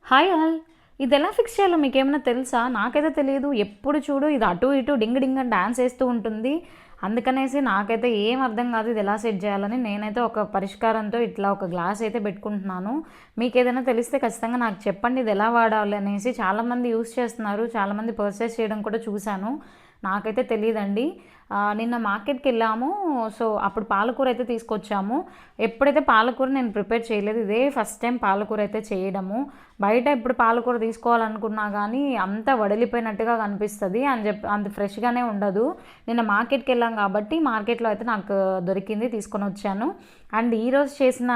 Hi all. ఇదెలా fix చేయాలో మీకేమైనా తెలుసా? నాకైతే తెలీదు. ఎప్పుడు చూడు ఇది అటు ఇటు డింగ్ డింగ్ అని డాన్స్ ఏస్తూ ఉంటుంది. అందుకనేసి నాకైతే ఏం అర్థం కాదు ఇదెలా సెట్ జేయాలని. నేనైతే ఒక పరిష్కారంతో ఇట్లా ఒక గ్లాస్ అయితే పెట్టుకుంటున్నాను. మీకేదైనా తెలిస్తే ఖచ్చితంగా నాకు చెప్పండి ఇదెలా వాడాలి అనేసి. చాలామంది యూజ్ చేస్తున్నారు. చాలామంది పర్చేస్ చేయడం కూడా చూశాను. నాకైతే తెలీదండి. నిన్న మార్కెట్‌కెళ్ళాము. సో, అప్పుడు పాలకూర అయితే తీసుకొచ్చాము. ఎప్పుడైతే పాలకూర నేను ప్రిపేర్ చేయలేదు. ఇదే ఫస్ట్ టైం పాలకూర అయితే చేయడము. బయట ఇప్పుడు పాలకూర తీసుకోవాలనుకున్నా కానీ అంతా వడిలిపోయినట్టుగా కనిపిస్తది అని చెప్పి అంత ఫ్రెష్‌గానే ఉండదు. నిన్న మార్కెట్‌కెళ్ళాం కాబట్టి మార్కెట్‌లో అయితే నాకు దొరికింది తీసుకొనొచ్చాను. అండ్ ఈరోజు చేసిన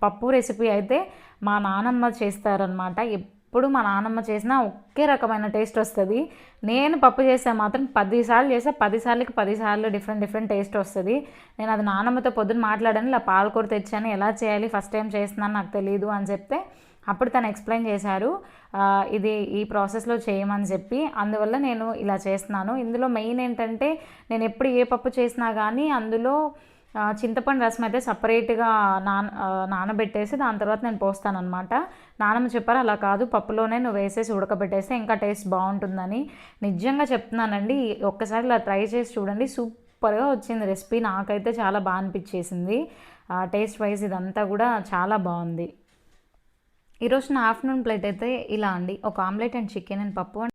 పప్పు రెసిపీ అయితే మా నానమ్మ చేస్తారనమాట. ఎప్పుడు మా నానమ్మ చేసినా ఒకే రకమైన టేస్ట్ వస్తది. నేను పప్పు చేస్తే మాత్రం 10 సార్లు చేస్తే 10 సార్లకి 10 సార్లు డిఫరెంట్ డిఫరెంట్ టేస్ట్ వస్తది. నేను అది నానమ్మతో పొద్దున మాట్లాడాను. ఇలా పాలకూర తెచ్చాను ఎలా చేయాలి ఫస్ట్ టైం చేస్తున్నాను నాకు తెలీదు అని చెప్తే అప్పుడు తను ఎక్స్ప్లెయిన్ చేశారు. ఇది ఈ ప్రాసెస్లో చేయమని చెప్పి అందువల్ల నేను ఇలా చేస్తున్నాను. ఇందులో మెయిన్ ఏంటంటే నేను ఎప్పుడు ఏ పప్పు చేసినా కానీ అందులో చింతపండు రసం అయితే సపరేట్గా నానబెట్టేసి దాని తర్వాత నేను పోస్తానన్నమాట. నానమ్మ చెప్పారు అలా కాదు పప్పులోనే నువ్వు వేసేసి ఉడకబెట్టేస్తే ఇంకా టేస్ట్ బాగుంటుందని. నిజంగా చెప్తున్నానండి, ఒక్కసారి ఇలా ట్రై చేసి చూడండి. సూపర్గా వచ్చింది రెసిపీ. నాకైతే చాలా బాగా అనిపించేసింది. టేస్ట్ వైజ్ ఇదంతా కూడా చాలా బాగుంది. ఈరోజు నా ఆఫ్టర్నూన్ ప్లేట్ అయితే ఇలా అండి. ఒక ఆమ్లెట్ అండ్ చికెన్ అండ్ పప్పు